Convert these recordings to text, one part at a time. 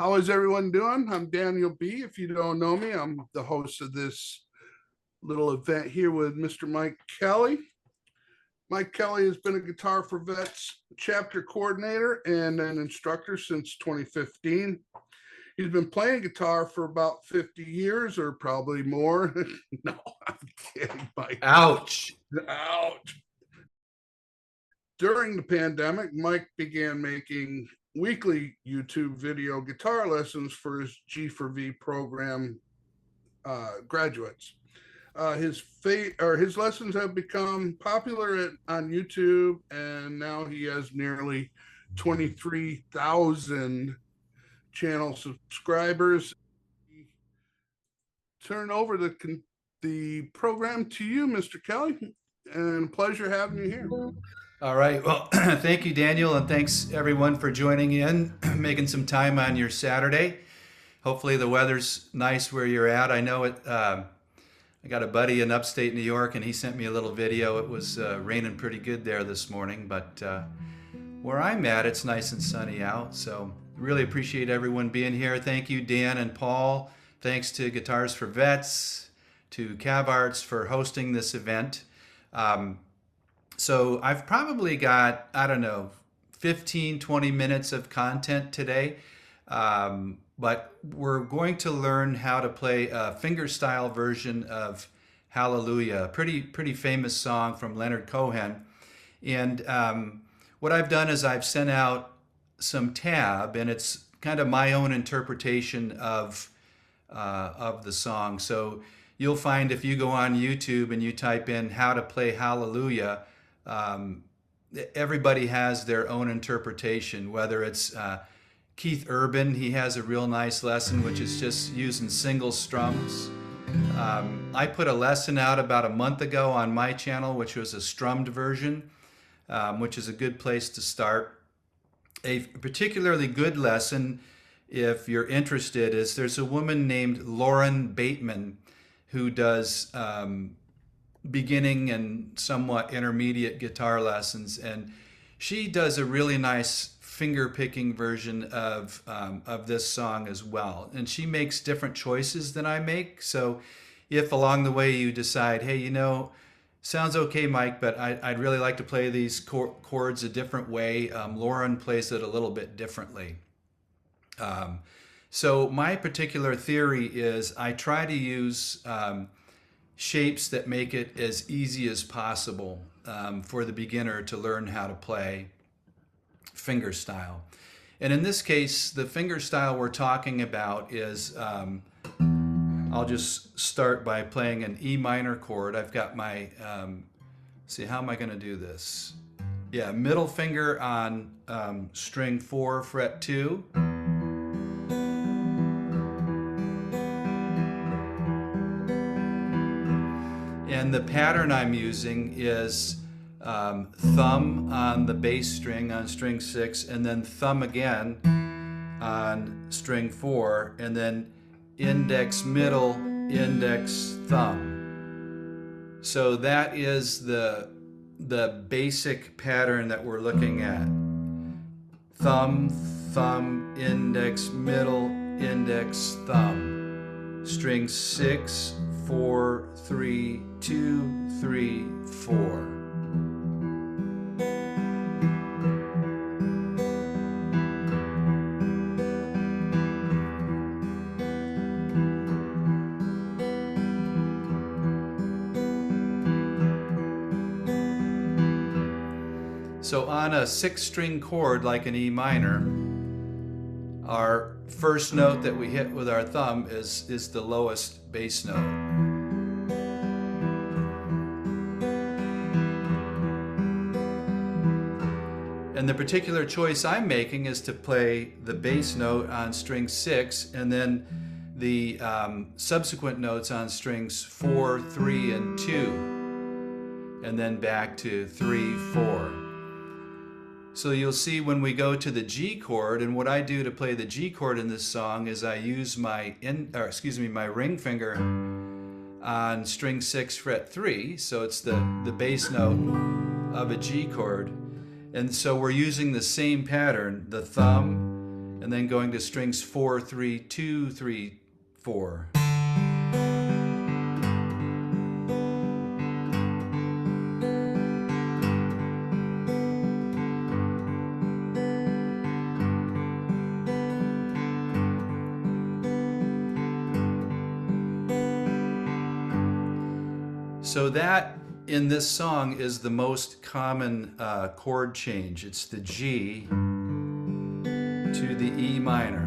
How is everyone doing? I'm Daniel B. If you don't know me, I'm the host of this little event here with Mr. Mike Kelly. Mike Kelly has been a Guitar for Vets chapter coordinator and an instructor since 2015. He's been playing guitar for about 50 years or probably more. No, I'm kidding, Mike. Ouch. Ouch. During the pandemic, Mike began making weekly YouTube video guitar lessons for his G4V program graduates. His lessons have become popular on YouTube, and now he has nearly 23,000 channel subscribers. Turn over the program to you, Mr. Kelly, and pleasure having you here. All right. Well, thank you, Daniel, and thanks everyone for joining in, making some time on your Saturday. Hopefully the weather's nice where you're at. I know it. I got a buddy in upstate New York, and he sent me a little video. It was raining pretty good there this morning, but where I'm at, it's nice and sunny out. So really appreciate everyone being here. Thank you, Dan and Paul. Thanks to Guitars for Vets, to CAVARTS for hosting this event. So I've probably got, I don't know, 15, 20 minutes of content today. But we're going to learn how to play a fingerstyle version of Hallelujah, a pretty famous song from Leonard Cohen. And what I've done is I've sent out some tab, and it's kind of my own interpretation of the song. So you'll find if you go on YouTube and you type in how to play Hallelujah, everybody has their own interpretation, whether it's Keith Urban, he has a real nice lesson, which is just using single strums. I put a lesson out about a month ago on my channel, which was a strummed version, which is a good place to start. A particularly good lesson, if you're interested, is there's a woman named Lauren Bateman who does beginning and somewhat intermediate guitar lessons, and she does a really nice finger picking version of this song as well. And she makes different choices than I make. So if along the way you decide, hey, you know, sounds okay, Mike, but I'd really like to play these chords a different way, Lauren plays it a little bit differently. So my particular theory is I try to use shapes that make it as easy as possible for the beginner to learn how to play fingerstyle. And in this case, the fingerstyle we're talking about is, I'll just start by playing an E minor chord. I've got my, see, how am I going to do this? Yeah, middle finger on string 4, fret 2. And the pattern I'm using is thumb on the bass string on string 6, and then thumb again on string 4, and then index, middle, index, thumb. So that is the basic pattern that we're looking at. Thumb, thumb, index, middle, index, thumb. String 6, 4, 3, 2, 3, 4. So on a 6-string chord like an E minor, our first note that we hit with our thumb is the lowest bass note. And the particular choice I'm making is to play the bass note on string 6 and then the subsequent notes on strings 4, 3, and 2, and then back to 3, 4. So you'll see when we go to the G chord, and what I do to play the G chord in this song is I use my my ring finger on string 6, fret 3, so it's the bass note of a G chord. And so we're using the same pattern, the thumb, and then going to strings 4, 3, 2, 3, 4. So that in this song is the most common chord change. It's the G to the E minor.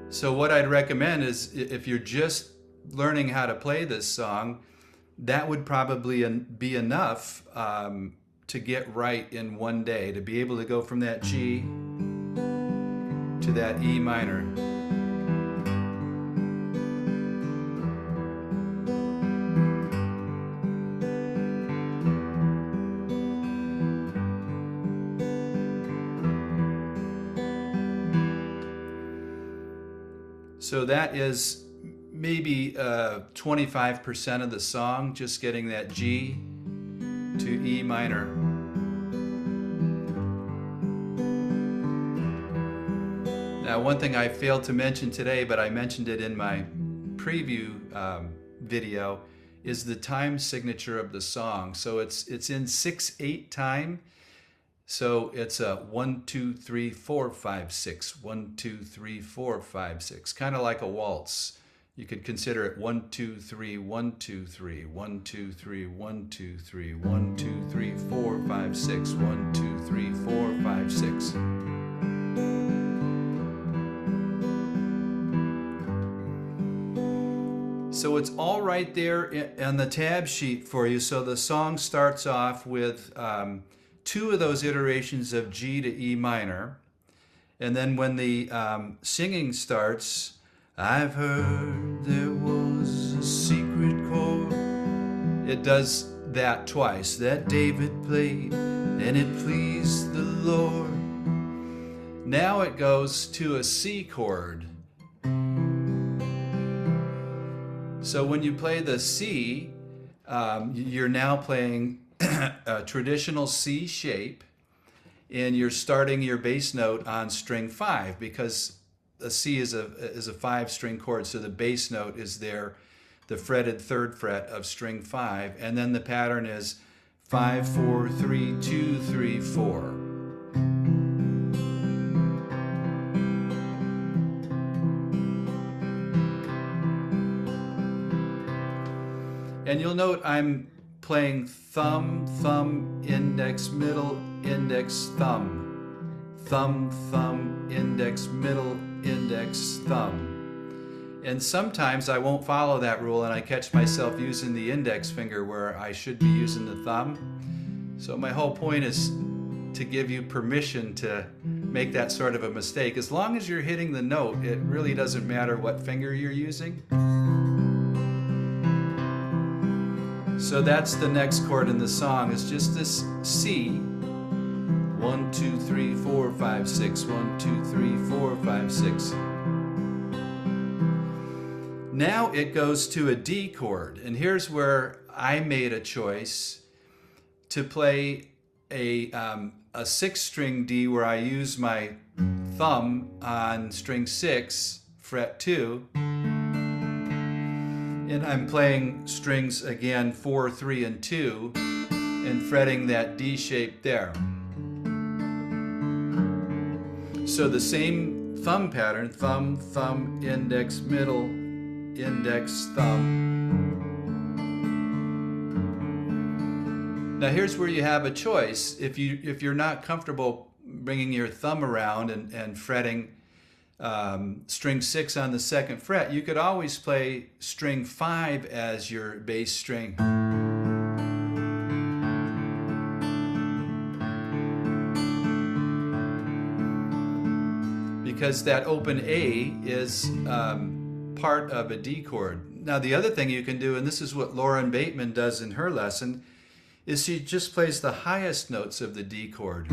So what I'd recommend is if you're just learning how to play this song, that would probably be enough to get right in one day, to be able to go from that G to that E minor. So that is maybe 25% of the song, just getting that G to E minor. Now, one thing I failed to mention today, but I mentioned it in my preview video, is the time signature of the song. So it's in 6/8 time. So it's a 1, 2, 3, 4, 5, 6, 1, 2, 3, 4, 5, 6, kind of like a waltz. You could consider it 1, 2, 3, 1, 2, 3, 1, 2, 3, 1, 2, 3, 1, 2, 3, 4, 5, 6, 1, 2, 3, 4, 5, 6. So it's all right there on the tab sheet for you. So the song starts off with 2 of those iterations of G to E minor. And then when the singing starts, I've heard there was a secret chord. It does that twice, that David played, and it pleased the Lord. Now it goes to a C chord. So when you play the C, you're now playing a traditional C shape, and you're starting your bass note on string 5, because a C is a 5-string chord, so the bass note is there, the fretted 3rd fret of string 5, and then the pattern is 5, 4, 3, 2, 3, 4. And you'll note I'm playing thumb, thumb, index, middle, index, thumb. Thumb, thumb, index, middle, index, thumb. And sometimes I won't follow that rule and I catch myself using the index finger where I should be using the thumb. So my whole point is to give you permission to make that sort of a mistake. As long as you're hitting the note, it really doesn't matter what finger you're using. So that's the next chord in the song. It's just this C. 1, 2, 3, 4, 5, 6. 1, 2, 3, 4, 5, 6. Now it goes to a D chord. And here's where I made a choice to play a 6-string D where I use my thumb on string 6, fret 2. And I'm playing strings again 4, 3, and 2 and fretting that D shape there. So the same thumb pattern, thumb, thumb, index, middle, index, thumb. Now here's where you have a choice. If you're not comfortable bringing your thumb around and fretting string 6 on the 2nd fret, you could always play string 5 as your bass string. Because that open A is part of a D chord. Now the other thing you can do, and this is what Lauren Bateman does in her lesson, is she just plays the highest notes of the D chord.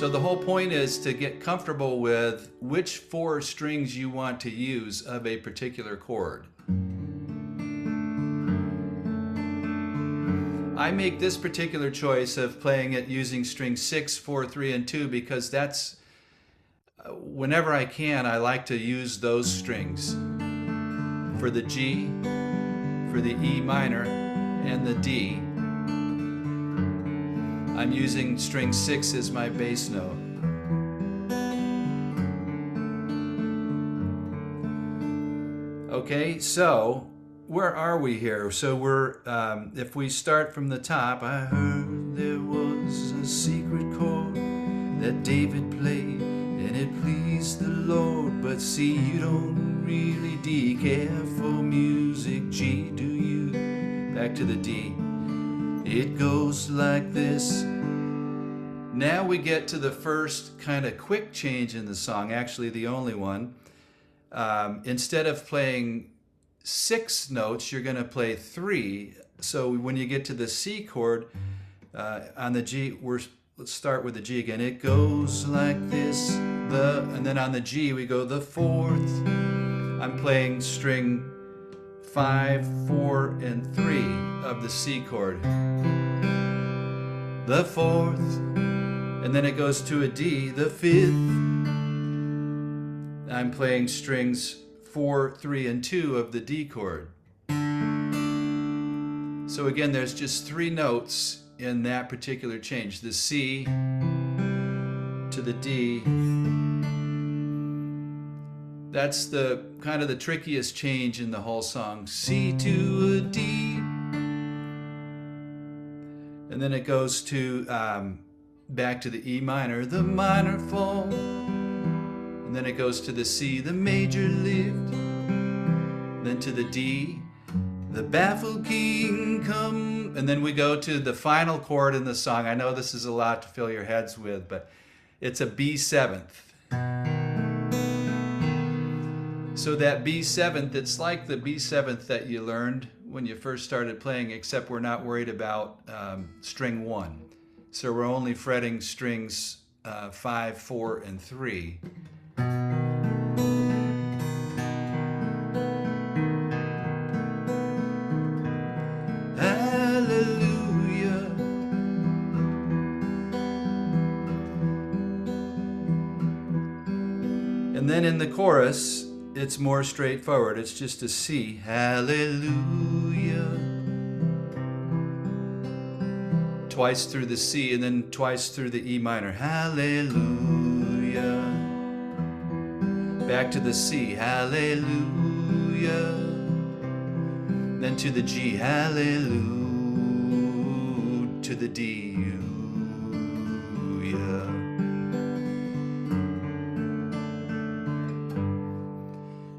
So the whole point is to get comfortable with which 4 strings you want to use of a particular chord. I make this particular choice of playing it using string 6, 4, 3, and 2 because that's, whenever I can, I like to use those strings for the G, for the E minor, and the D. I'm using string 6 as my bass note. Okay, so where are we here? So we're, if we start from the top, I heard there was a secret chord that David played, and it pleased the Lord. But see, you don't really care for music, G, do you? Back to the D. It goes like this. Now we get to the first kind of quick change in the song, actually the only one. Instead of playing 6 notes, you're going to play 3. So when you get to the C chord on the G, let's start with the G again. It goes like this, and then on the G we go the 4th. I'm playing string 5, 4, and 3 of the C chord. The 4th, and then it goes to a D, the 5th. I'm playing strings 4, 3, and 2 of the D chord. So again, there's just 3 notes in that particular change. The C to the D. That's the kind of the trickiest change in the whole song. C to a D. And then it goes to back to the E minor, the minor fall. And then it goes to the C, the major lift. Then to the D, the baffled king come. And then we go to the final chord in the song. I know this is a lot to fill your heads with, but it's a B7th. So that B7th, it's like the B7th that you learned when you first started playing, except we're not worried about string 1. So we're only fretting strings 5, 4, and 3. Hallelujah. And then in the chorus, it's more straightforward. It's just a C. Hallelujah. Twice through the C and then twice through the E minor. Hallelujah. Back to the C. Hallelujah. Then to the G. Hallelujah. To the D.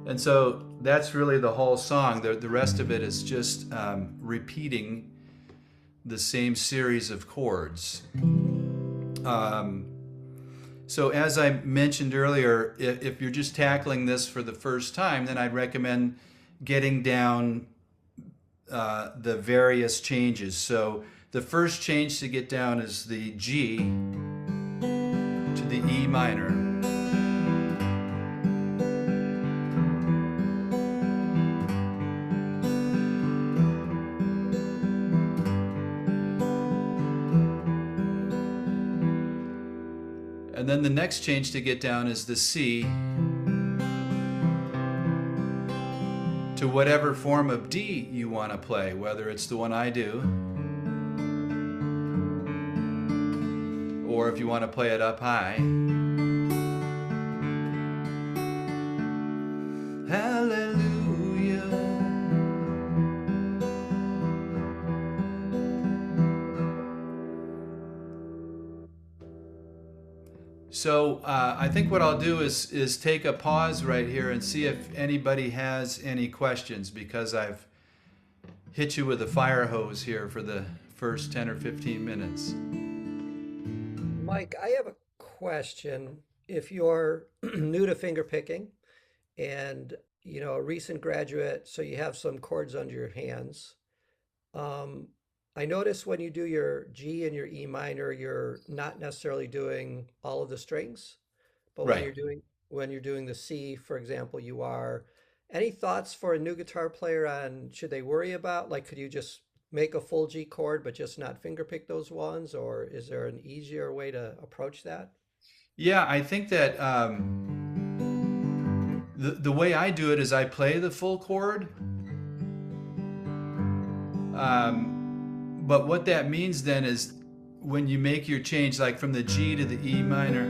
And so that's really the whole song. The rest of it is just repeating the same series of chords. So as I mentioned earlier, if you're just tackling this for the first time, then I'd recommend getting down the various changes. So the first change to get down is the G to the E minor. And then the next change to get down is the C to whatever form of D you want to play, whether it's the one I do, or if you want to play it up high. Hallelujah. So I think what I'll do is take a pause right here and see if anybody has any questions, because I've hit you with a fire hose here for the first 10 or 15 minutes. Mike, I have a question. If you're new to fingerpicking and a recent graduate, so you have some chords under your hands, I notice when you do your G and your E minor, you're not necessarily doing all of the strings, but Right. when you're doing the C, for example, you are. Any thoughts for a new guitar player on should they worry about like could you just make a full G chord but just not fingerpick those ones, or is there an easier way to approach that? Yeah, I think that the way I do it is I play the full chord. But what that means then is when you make your change, like from the G to the E minor,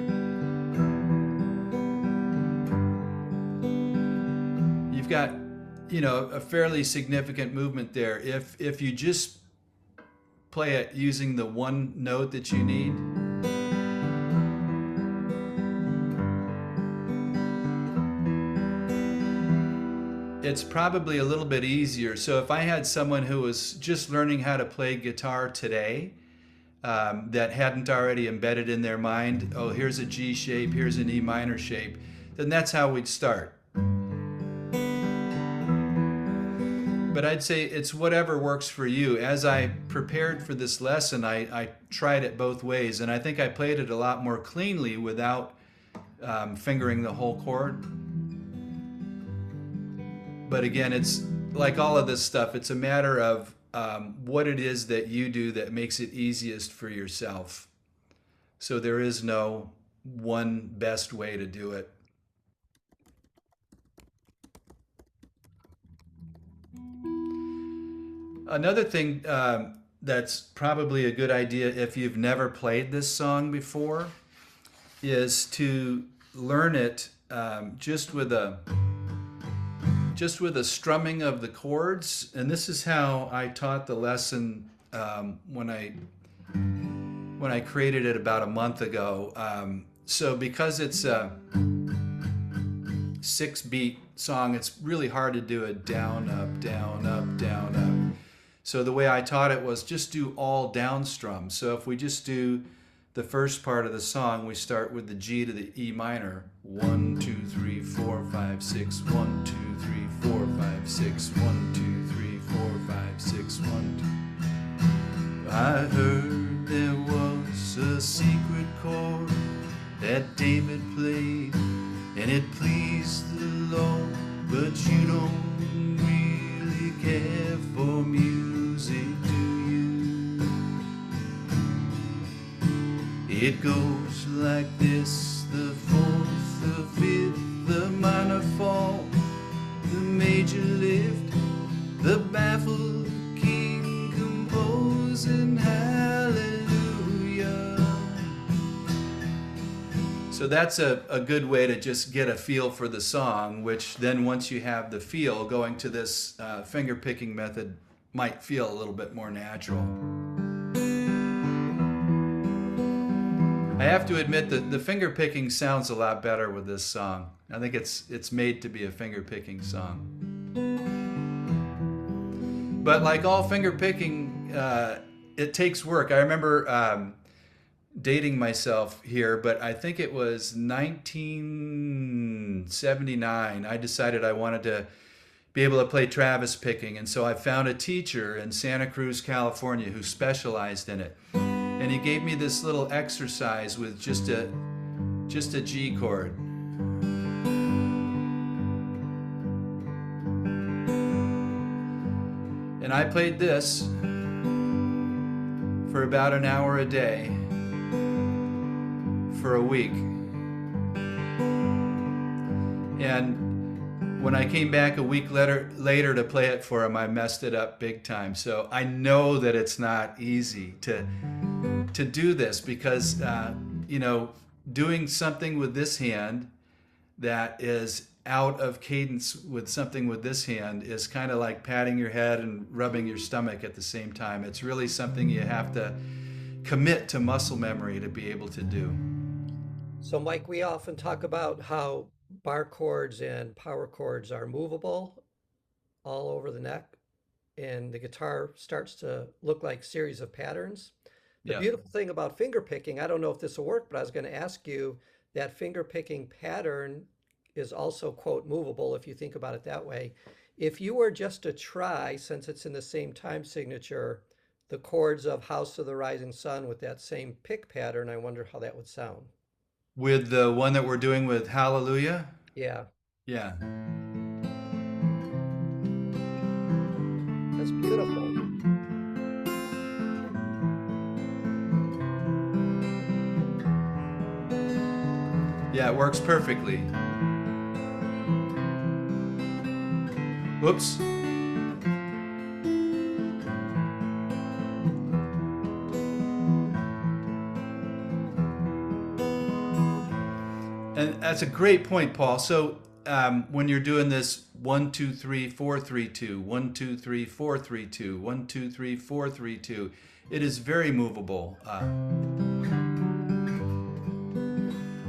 you've got, a fairly significant movement there. If you just play it using the one note that you need, it's probably a little bit easier. So if I had someone who was just learning how to play guitar today, that hadn't already embedded in their mind, oh, here's a G shape, here's an E minor shape, then that's how we'd start. But I'd say it's whatever works for you. As I prepared for this lesson, I tried it both ways, and I think I played it a lot more cleanly without fingering the whole chord. But again, it's like all of this stuff, it's a matter of what it is that you do that makes it easiest for yourself. So there is no one best way to do it. Another thing that's probably a good idea if you've never played this song before is to learn it just with a strumming of the chords. And this is how I taught the lesson when I created it about a month ago. So because it's a 6-beat song, it's really hard to do a down, up, down, up, down, up. So the way I taught it was just do all down strums. So if we just do the first part of the song, we start with the G to the E minor. 1, 2, 3, 4, 5, 6. 1, 2, 3, 4, 5, 6. 1, 2, 3, 4, 5, 6. 1, 2. I heard there was a secret chord that David played, and it pleased the Lord, but you don't really care for music, do you? It goes like this: the fourth, the fifth, the minor fall, the major lift, the baffled king composing hallelujah. So that's a good way to just get a feel for the song, which then once you have the feel, going to this finger picking method might feel a little bit more natural. I have to admit that the finger picking sounds a lot better with this song. I think it's made to be a finger picking song. But like all finger picking, it takes work. I remember dating myself here, but I think it was 1979. I decided I wanted to be able to play Travis picking, and so I found a teacher in Santa Cruz, California, who specialized in it. And he gave me this little exercise with just a G chord. And I played this for about an hour a day for a week. And when I came back a week later to play it for him, I messed it up big time. So I know that it's not easy to do this because, doing something with this hand that is out of cadence with something with this hand is kind of like patting your head and rubbing your stomach at the same time. It's really something you have to commit to muscle memory to be able to do. So, Mike, we often talk about how bar chords and power chords are movable all over the neck, and the guitar starts to look like series of patterns. The Yeah. beautiful thing about finger picking, I don't know if this will work, but I was going to ask you that finger picking pattern is also, quote, movable if you think about it that way. If you were just to try, since it's in the same time signature, the chords of House of the Rising Sun with that same pick pattern, I wonder how that would sound. With the one that we're doing with Hallelujah? Yeah, Yeah. that's beautiful. Yeah, it works perfectly. Whoops. And that's a great point, Paul. So when you're doing this 1, 2, 3, 4, 3, 2, 1, 2, 3, 4, 3, 2, 1, 2, 3, 4, 3, 2, it is very movable.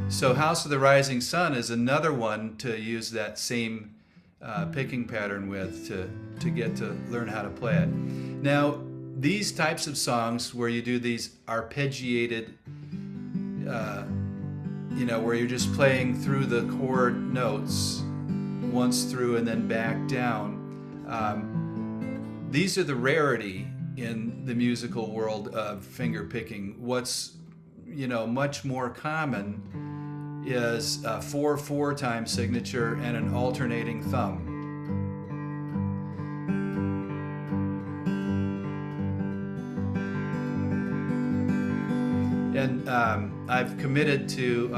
So House of the Rising Sun is another one to use that same picking pattern with to get to learn how to play it. Now, these types of songs where you do these arpeggiated, where you're just playing through the chord notes once through and then back down, these are the rarity in the musical world of finger picking. What's much more common is a 4/4 time signature and an alternating thumb. And I've committed to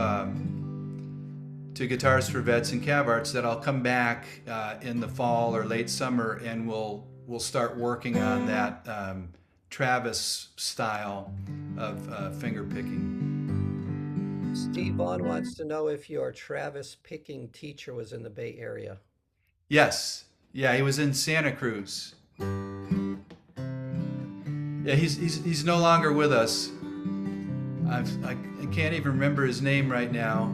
Guitars for Vets and CAVARTS that I'll come back in the fall or late summer, and we'll start working on that Travis style of finger picking. Steve Vaughn wants to know if your Travis picking teacher was in the Bay Area. Yes, yeah, he was in Santa Cruz. Yeah, he's no longer with us. I can't even remember his name right now.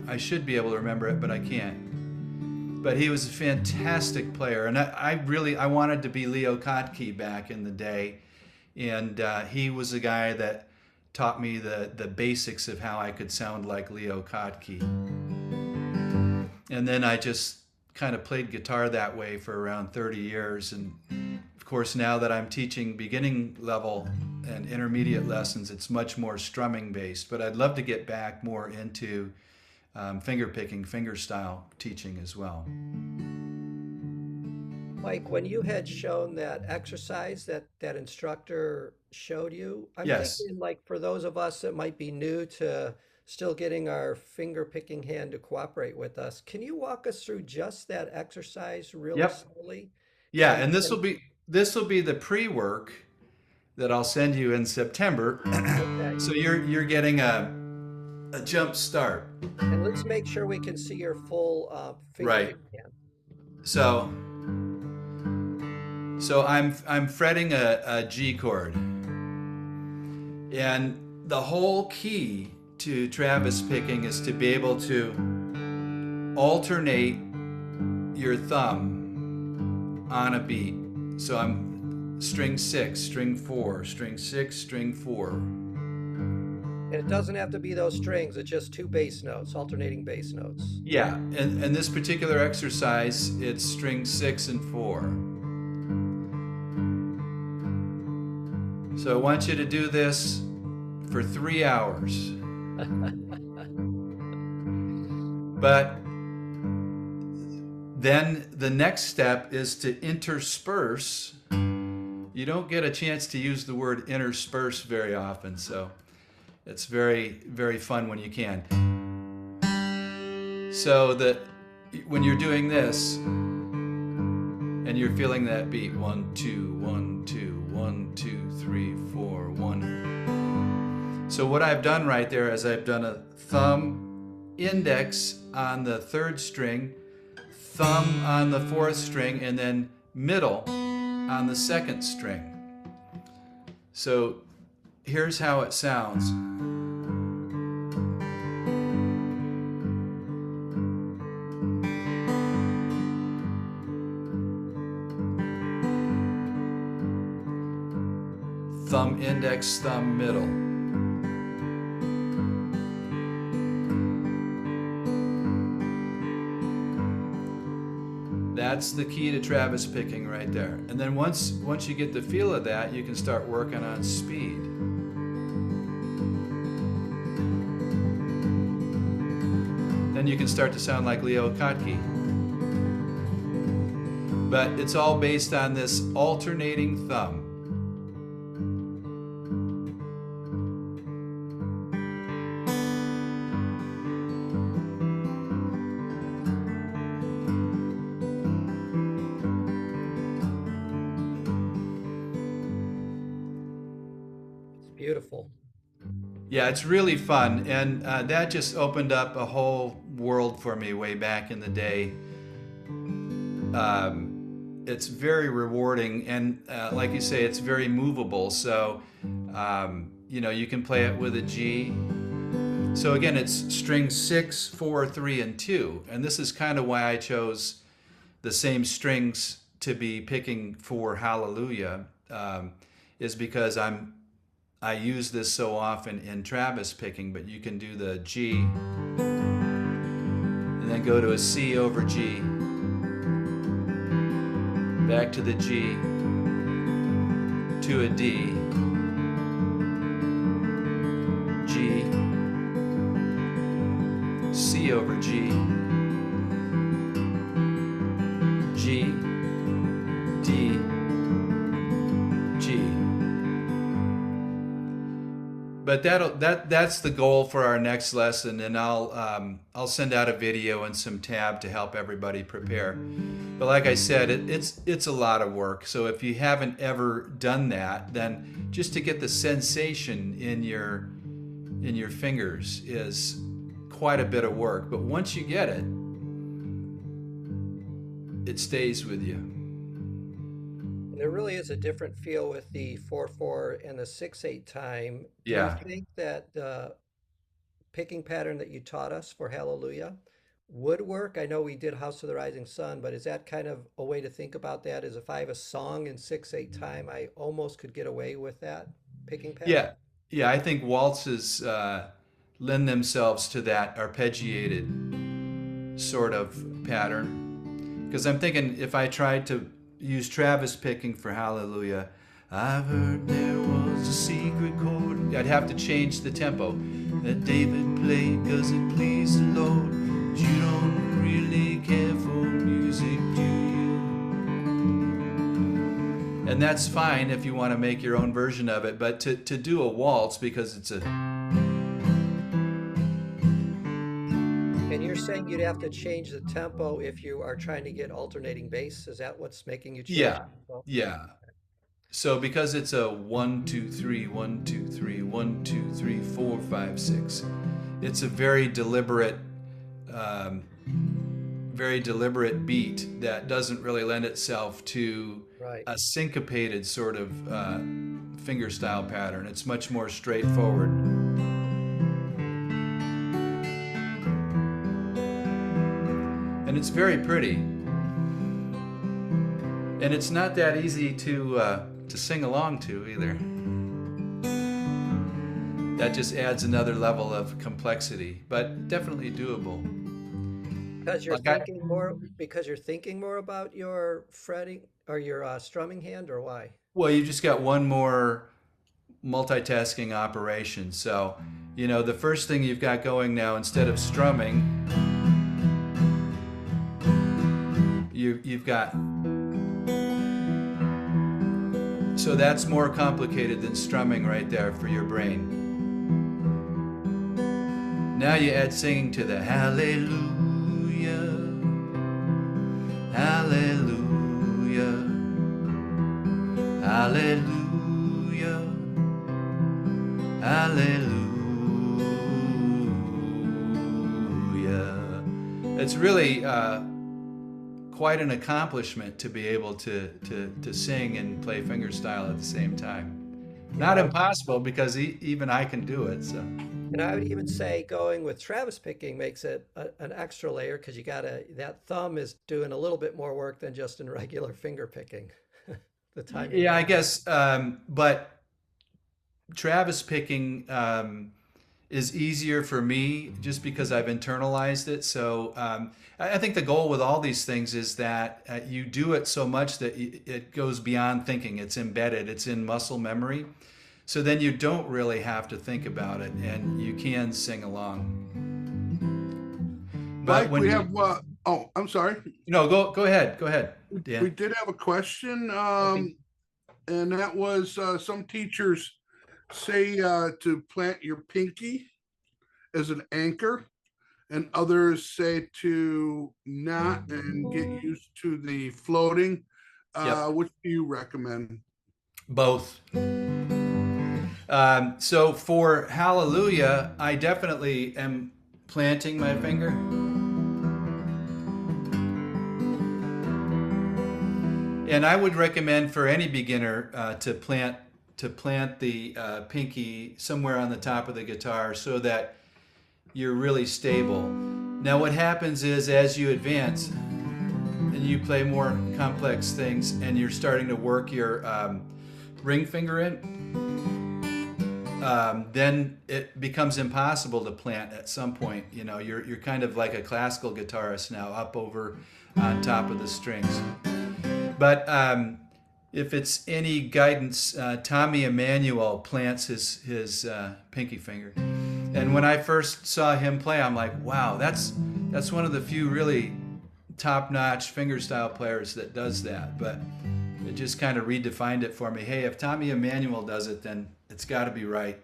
I should be able to remember it, but I can't. But he was a fantastic player, and I wanted to be Leo Kottke back in the day, and he was a guy that taught me the basics of how I could sound like Leo Kottke. And then I just kind of played guitar that way for around 30 years. And of course, now that I'm teaching beginning level and intermediate lessons, it's much more strumming based. But I'd love to get back more into finger picking, fingerstyle teaching as well. Mike, when you had shown that exercise that instructor showed you, I'm Yes. thinking like for those of us that might be new to still getting our finger picking hand to cooperate with us, can you walk us through just that exercise really Yep. slowly? Yeah, And and this will be the pre-work that I'll send you in September. okay. So you're getting a jump start. And let's make sure we can see your full finger Right. picking hand. So I'm fretting a G chord, and the whole key to Travis picking is to be able to alternate your thumb on a beat. So I'm string 6, string 4, string 6, string 4. And it doesn't have to be those strings, it's just two bass notes, alternating bass notes. Yeah, and this particular exercise, it's string 6 and 4. So I want you to do this for 3 hours. But then the next step is to intersperse. You don't get a chance to use the word intersperse very often, so it's very, very fun when you can. So that when you're doing this and you're feeling that beat, 1, 2, 1, 2, 1, 2, 3, 4, 1. So what I've done right there is I've done a thumb index on the 3rd string, thumb on the 4th string, and then middle on the 2nd string. So here's how it sounds. Thumb index, thumb middle. That's the key to Travis picking right there. And then once you get the feel of that, you can start working on speed. Then you can start to sound like Leo Kottke. But it's all based on this alternating thumb. Beautiful. Yeah, it's really fun, and that just opened up a whole world for me way back in the day. It's very rewarding, and like you say, it's very movable. So, you know, you can play it with a G. So again, it's strings 6, 4, 3, and 2, and this is kind of why I chose the same strings to be picking for Hallelujah, is because I use this so often in Travis picking, but you can do the G and then go to a C over G, back to the G, to a D, G, C over G, G, D, G. But that's the goal for our next lesson, and I'll send out a video and some tab to help everybody prepare. But like I said, it's a lot of work. So if you haven't ever done that, then just to get the sensation in your fingers is quite a bit of work. But once you get it, it stays with you. There really is a different feel with the 4/4 and the 6/8 time. Do Yeah. you think that the picking pattern that you taught us for Hallelujah would work? I know we did House of the Rising Sun, but is that kind of a way to think about that? Is if I have a song in 6/8 time, I almost could get away with that picking pattern? Yeah. Yeah, I think waltzes lend themselves to that arpeggiated sort of pattern. Because I'm thinking if I tried to use Travis picking for Hallelujah, I've heard there was a secret chord, I'd have to change the tempo that David played because it pleased the Lord. But you don't really care for music, do you? And that's fine if you want to make your own version of it, but to do a waltz, because it's a... And you're saying you'd have to change the tempo if you are trying to get alternating bass? Is that what's making you change the Yeah, tempo? yeah. So because it's a 1, 2, 3, 1, 2, 3, 1, 2, 3, 4, 5, 6, it's a very deliberate beat that doesn't really lend itself to Right. a syncopated sort of fingerstyle pattern. It's much more straightforward. And it's very pretty. And it's not that easy to sing along to either. That just adds another level of complexity, but definitely doable. Because you're Like thinking more about your fretting or your strumming hand, or why? Well, you just got one more multitasking operation. So, you know, the first thing you've got going now, instead of strumming, you've got... So that's more complicated than strumming right there for your brain. Now you add singing to the hallelujah, hallelujah, hallelujah, hallelujah. It's really quite an accomplishment to be able to sing and play fingerstyle at the same time. Not impossible, because even I can do it. So. And I would even say going with Travis picking makes it an extra layer, because that thumb is doing a little bit more work than just in regular finger picking. The timing. Yeah, I guess. But Travis picking, is easier for me just because I've internalized it. So I think the goal with all these things is that you do it so much that it goes beyond thinking. It's embedded, it's in muscle memory. So then you don't really have to think about it and you can sing along. But Mike, when we you, have, oh, I'm sorry. no, go ahead, We Dan. did have a question, Okay. and that was, some teachers say, to plant your pinky as an anchor, and others say to not and get used to the floating. Yep, Which do you recommend? both. So for Hallelujah, I definitely am planting my finger. And I would recommend for any beginner to plant the pinky somewhere on the top of the guitar so that you're really stable. Now, what happens is as you advance and you play more complex things and you're starting to work your ring finger in, then it becomes impossible to plant at some point. You know, you're kind of like a classical guitarist now, up over on top of the strings. But if it's any guidance, Tommy Emmanuel plants his pinky finger. And when I first saw him play, I'm like, wow, that's one of the few really top-notch fingerstyle players that does that. But it just kind of redefined it for me. Hey, if Tommy Emmanuel does it, then it's got to be right.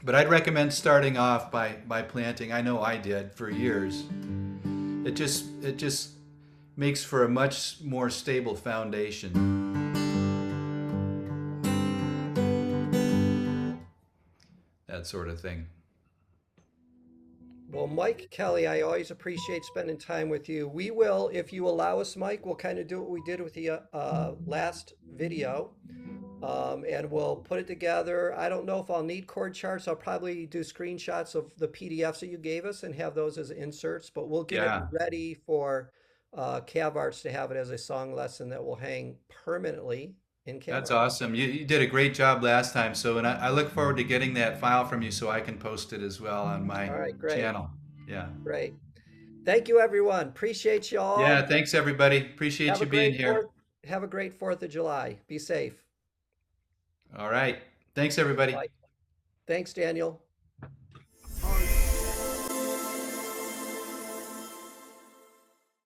But I'd recommend starting off by planting. I know I did for years. It just makes for a much more stable foundation. That sort of thing. Well, Mike Kelly, I always appreciate spending time with you. We will, if you allow us, Mike, we'll kind of do what we did with the last video, and we'll put it together. I don't know if I'll need chord charts. I'll probably do screenshots of the PDFs that you gave us and have those as inserts, but we'll get Yeah, it ready for CAVARTS to have it as a song lesson that will hang permanently in that's CAVARTS. awesome. You did a great job last time. So, and I look forward to getting that file from you so I can post it as well on my All right, great, channel. Yeah. great. Thank you, everyone. Appreciate you Yeah, all. thanks everybody. Appreciate Have a you being great here. fourth. Have a great 4th of July. Be safe. All right. Thanks everybody. Bye. Thanks, Daniel.